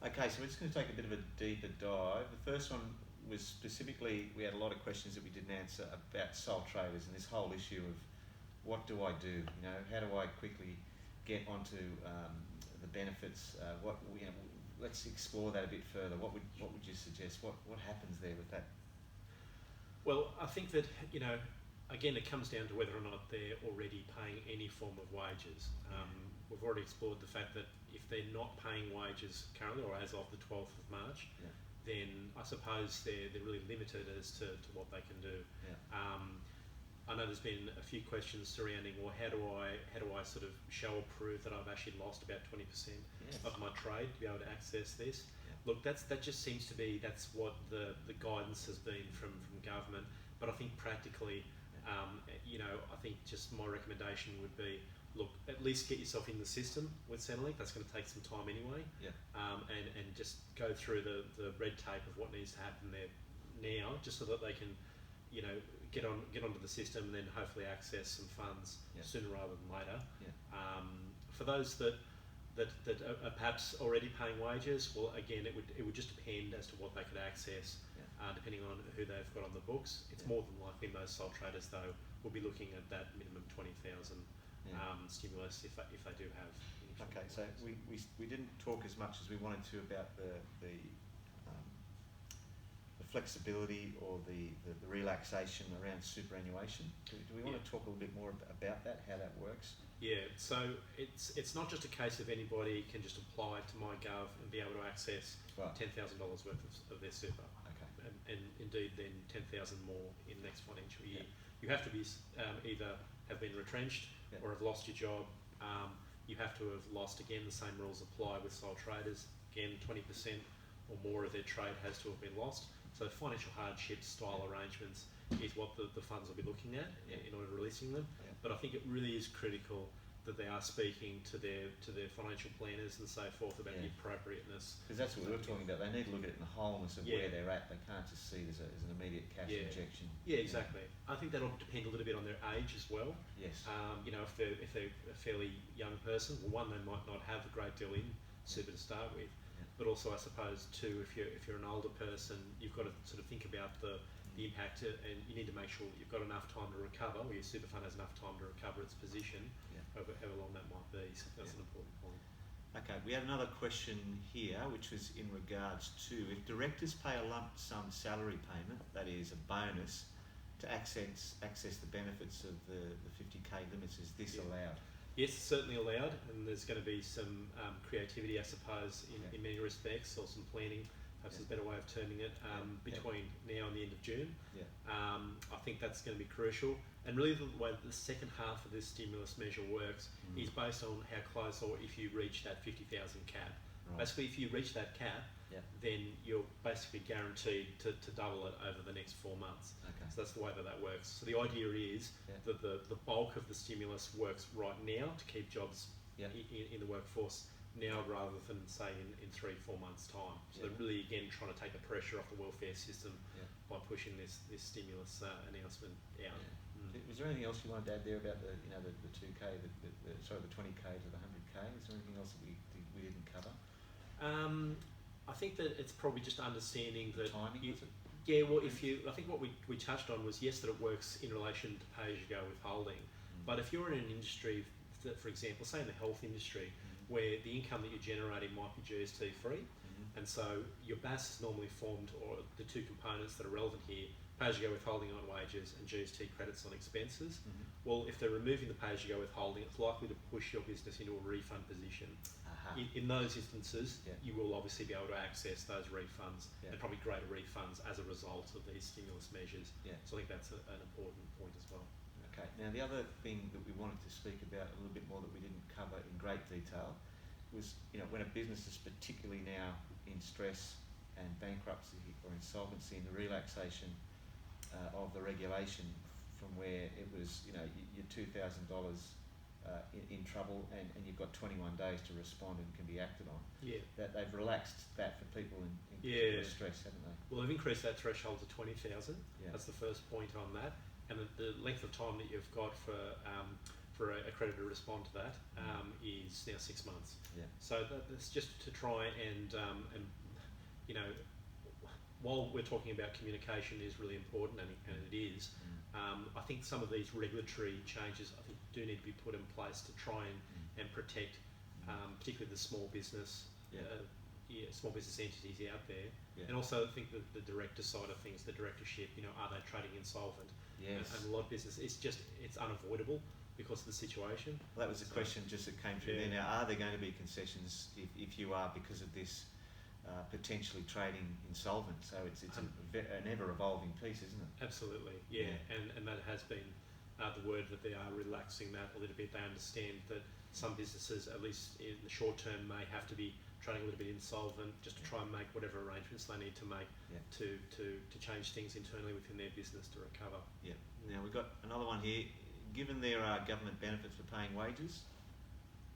Okay, so we're just going to take a bit of a deeper dive. The first one was specifically, we had a lot of questions that we didn't answer about sole traders and this whole issue of what do I do? You know, how do I quickly get onto the benefits? Let's explore that a bit further. What would you suggest? What happens there with that? Well, I think that, again, it comes down to whether or not they're already paying any form of wages. We've already explored the fact that if they're not paying wages currently, or as of the 12th of March, then I suppose they're really limited as to what they can do. I know there's been a few questions surrounding, well, how do I sort of show or prove that I've actually lost about 20% of my trade to be able to access this? Look, that just seems to be, that's what the guidance has been from government. But I think practically, I think just my recommendation would be, look, at least get yourself in the system with Centrelink. That's going to take some time anyway. And just go through the red tape of what needs to happen there now, just so that they can, get onto the system and then hopefully access some funds sooner rather than later. For those that are perhaps already paying wages, well, again, it would just depend as to what they could access, depending on who they've got on the books. It's more than likely most sole traders, though, will be looking at that minimum 20,000 stimulus if they do have. Okay, so we didn't talk as much as we wanted to about the flexibility or the relaxation around superannuation. Do we want to talk a little bit more about that, how that works? Yeah, so it's not just a case of anybody can just apply to MyGov and be able to access $10,000 worth of their super. Okay. And indeed then 10,000 more in the next financial year. You have to be either have been retrenched or have lost your job. You have to have lost, again, the same rules apply with sole traders. Again, 20% or more of their trade has to have been lost. So financial hardship style arrangements is what the funds will be looking at in order to releasing them. But I think it really is critical that they are speaking to their financial planners and so forth about the appropriateness. Because that's what we were talking about. They need to look at it in the wholeness of where they're at. They can't just see it as an immediate cash injection. Yeah, exactly. I think that'll depend a little bit on their age as well. Yes. If they're a fairly young person, well, one, they might not have a great deal in super to start with. But also, I suppose, too, if you're an older person, you've got to sort of think about the impact, and you need to make sure that you've got enough time to recover, or your super fund has enough time to recover its position, however long that might be. So that's an important point. Okay, we had another question here, which was in regards to if directors pay a lump sum salary payment, that is a bonus, to access the benefits of the 50k limits, is this allowed? Yes, certainly allowed, and there's going to be some creativity, I suppose, in many respects, or some planning, perhaps is a better way of terming it, between now and the end of June. I think that's going to be crucial. And really the way the second half of this stimulus measure works is based on how close, or if you reach that 50,000 cap. Basically, if you reach that cap, then you're basically guaranteed to double it over the next 4 months. So that's the way that works. So the idea is that the bulk of the stimulus works right now to keep jobs in the workforce now, rather than say in 3-4 months' time. So they're really, again, trying to take the pressure off the welfare system by pushing this stimulus announcement out. Was there anything else you wanted to add there about the 2k, the 20k to the 100k? Is there anything else that we didn't cover? I think that it's probably just understanding that timing, was it? Yeah, well, I think what we touched on was, yes, that it works in relation to pay-as-you-go withholding. But if you're in an industry that, for example, say in the health industry, where the income that you're generating might be GST free, and so your BAS is normally formed, or the two components that are relevant here, pay-as-you-go withholding on wages and GST credits on expenses. Well, if they're removing the pay-as-you-go withholding, it's likely to push your business into a refund position. In those instances, you will obviously be able to access those refunds, and probably greater refunds as a result of these stimulus measures. So I think that's an important point as well. Okay. Now, the other thing that we wanted to speak about a little bit more that we didn't cover in great detail was, when a business is particularly now in stress and bankruptcy or insolvency, and the relaxation of the regulation from where it was, you're $2,000 in trouble, and you've got 21 days to respond and can be acted on. That they've relaxed that for people in particular stress, haven't they? Well, they've increased that threshold to 20,000. That's the first point on that. And the length of time that you've got for for a creditor to respond to that is now 6 months. Yeah. So that's just to try and you know, while we're talking about communication is really important, and it is, I think some of these regulatory changes I think do need to be put in place to try and protect particularly the small business small business entities out there. Yeah. And also I think the director side of things, the directorship, you know, are they trading insolvent? Yes. And a lot of business, it's unavoidable because of the situation. Well, that was a question just that came through there. Now, are there going to be concessions if you are, because of this, potentially trading insolvent? So it's an ever-evolving piece, isn't it? Absolutely, yeah. And that has been the word that they are relaxing that a little bit. They understand that some businesses, at least in the short term, may have to be trading a little bit insolvent just to try and make whatever arrangements they need to make to change things internally within their business to recover. Yeah. Now, we've got another one here. Given there are government benefits for paying wages,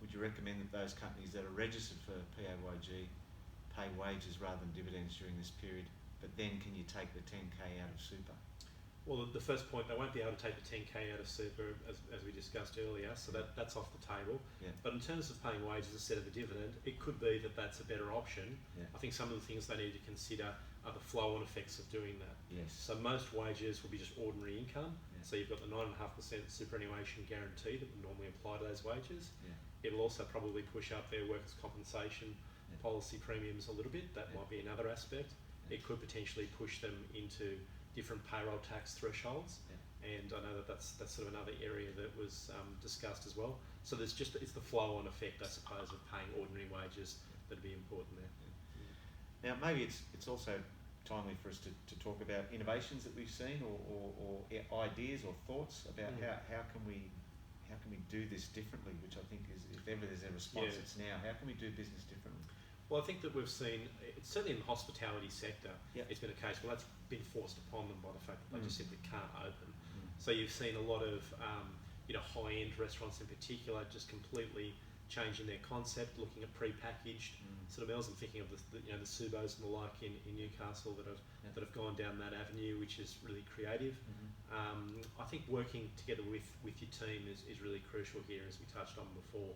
would you recommend that those companies that are registered for PAYG pay wages rather than dividends during this period, but then can you take the 10K out of super? Well, the first point, they won't be able to take the 10K out of super, as we discussed earlier, so that's off the table. Yeah. But in terms of paying wages instead of a dividend, it could be that that's a better option. Yeah. I think some of the things they need to consider are the flow-on effects of doing that. Yes. So most wages will be just ordinary income. Yeah. So you've got the 9.5% superannuation guarantee that would normally apply to those wages. Yeah. It'll also probably push up their workers' compensation policy premiums a little bit. That might be another aspect. It could potentially push them into different payroll tax thresholds, and I know that's sort of another area that was discussed as well. So it's the flow-on effect, I suppose, of paying ordinary wages that'd be important there. Now, maybe it's also timely for us to talk about innovations that we've seen, or ideas or thoughts about how can we do this differently, which I think is, if ever there's a response, it's now. How can we do business differently? Well, I think that we've seen, certainly in the hospitality sector, it's been a case, well, that's been forced upon them by the fact that they just simply can't open. So you've seen a lot of, high-end restaurants in particular just completely changing their concept, looking at pre-packaged sort of meals. I'm thinking of the Subos and the like in Newcastle that have gone down that avenue, which is really creative. I think working together with your team is really crucial here, as we touched on before.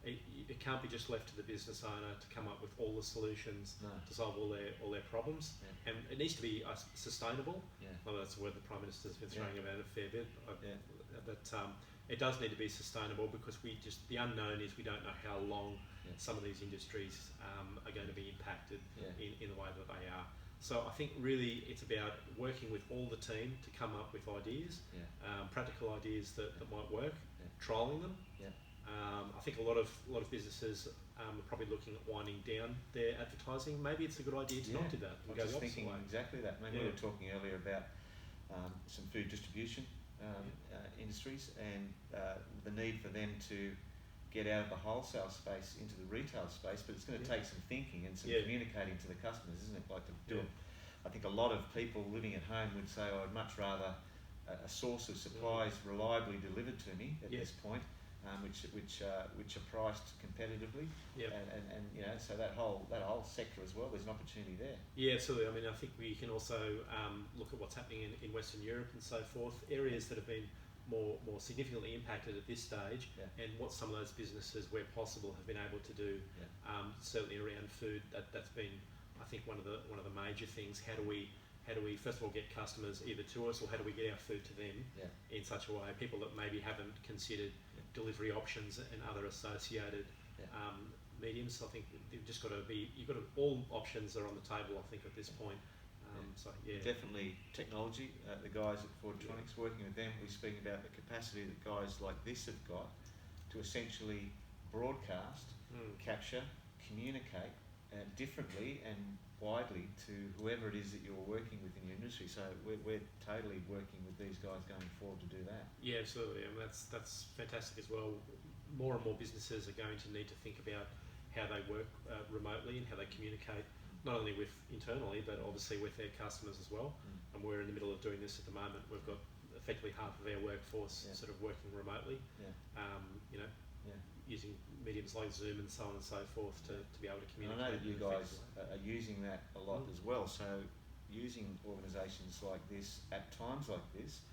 It can't be just left to the business owner to come up with all the solutions to solve all their problems, and it needs to be sustainable. Well, that's a word the Prime Minister's been throwing about a fair bit. But it does need to be sustainable, because the unknown is we don't know how long some of these industries are going to be impacted in the way that they are. So I think really it's about working with all the team to come up with ideas, practical ideas that might work, trialling them. I think a lot of businesses are probably looking at winding down their advertising. Maybe it's a good idea to not do that. I was just thinking exactly that. Maybe we were talking earlier about some food distribution industries, and the need for them to get out of the wholesale space into the retail space, but it's going to take some thinking and some communicating to the customers, isn't it? Like to do it. I think a lot of people living at home would say, I'd much rather a source of supplies reliably delivered to me at this point, which are priced competitively, and so that whole sector as well. There's an opportunity there. Yeah, absolutely. I mean, I think we can also look at what's happening in Western Europe and so forth, areas that have been more significantly impacted at this stage, and what some of those businesses, where possible, have been able to do. Certainly around food, that's been, I think, one of the major things. How do we first of all get customers either to us, or how do we get our food to them in such a way? People that maybe haven't considered delivery options and other associated mediums. So I think all options are on the table, I think, at this point. Definitely technology. The guys at Fortronics, working with them, we speak about the capacity that guys like this have got to essentially broadcast, capture, communicate differently and widely to whoever it is that you're working with in your industry. So we're totally working with these guys going forward to do that. Yeah, absolutely. I mean, that's fantastic as well. More and more businesses are going to need to think about how they work remotely and how they communicate, not only with internally, but obviously with their customers as well. And we're in the middle of doing this at the moment. We've got effectively half of our workforce sort of working remotely, using mediums like Zoom and so on and so forth to be able to communicate. And I know that you guys are using that a lot as well. So using organisations like this at times like this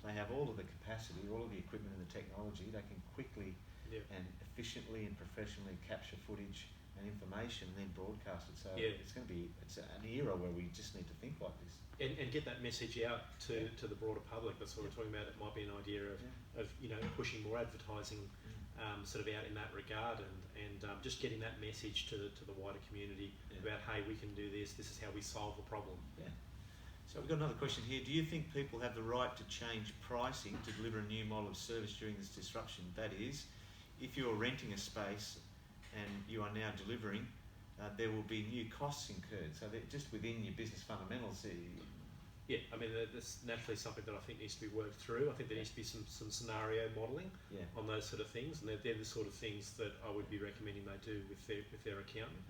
they have all of the capacity, all of the equipment and the technology. They can quickly and efficiently and professionally capture footage and information and then broadcast it. So it's an era where we just need to think like this. And get that message out to the broader public. That's what we're talking about. It might be an idea of pushing more advertising sort of out in that regard, and just getting that message to the wider community about, hey, we can do this. This is how we solve the problem. Yeah. So we've got another question here. Do you think people have the right to change pricing to deliver a new model of service during this disruption? That is, if you're renting a space and you are now delivering, there will be new costs incurred. So that just within your business fundamentals. Yeah, I mean, that's naturally something that I think needs to be worked through. I think there needs to be some scenario modelling on those sort of things, and they're the sort of things that I would be recommending they do with their accountant,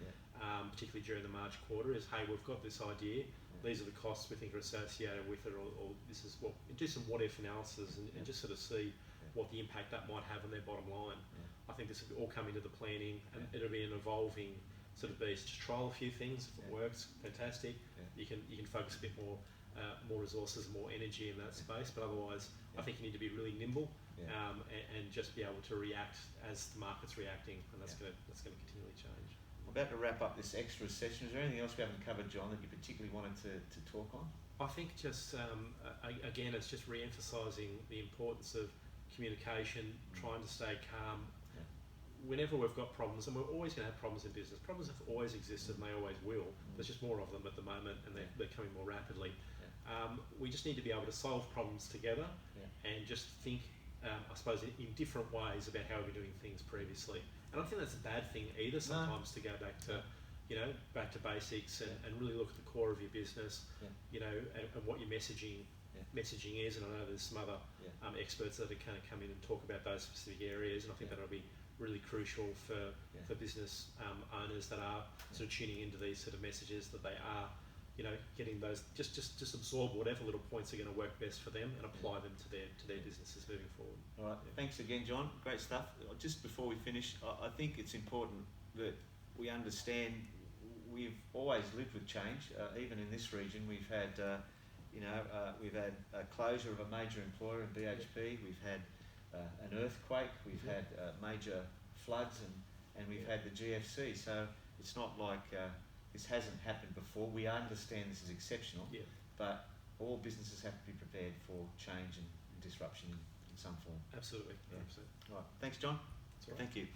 particularly during the March quarter, is, hey, we've got this idea, these are the costs we think are associated with it, or this is what, do some what-if analysis and just sort of see what the impact that might have on their bottom line. I think this will all come into the planning, and it'll be an evolving sort of beast. Just trial a few things. If it works, fantastic. You can focus a bit more resources, more energy in that space. But otherwise, I think you need to be really nimble and just be able to react as the market's reacting, and that's going to continually change. We're about to wrap up this extra session. Is there anything else we haven't covered, John, that you particularly wanted to talk on? I think just again, it's just re-emphasising the importance of communication, trying to stay calm. Whenever we've got problems, and we're always going to have problems in business. Problems have always existed, and they always will. There's just more of them at the moment, and they're coming more rapidly. We just need to be able to solve problems together and just think, I suppose, in different ways about how we've been doing things previously. And I don't think that's a bad thing either. Sometimes to go back to, back to basics and really look at the core of your business, and what your messaging is. And I know there's some other experts that are kind of come in and talk about those specific areas, and I think that'll be really crucial for business owners that are sort of tuning into these sort of messages, that they are, getting those, just absorb whatever little points are going to work best for them and apply them to their businesses moving forward. All right, thanks again, John. Great stuff. Just before we finish, I think it's important that we understand we've always lived with change. Even in this region, we've had, we've had a closure of a major employer in BHP. We've had an earthquake, we've had major floods, and we've had the GFC. So it's not like this hasn't happened before. We understand this is exceptional, but all businesses have to be prepared for change and disruption in some form. Absolutely. 100%. Right. Thanks, John. That's all right. Thank you.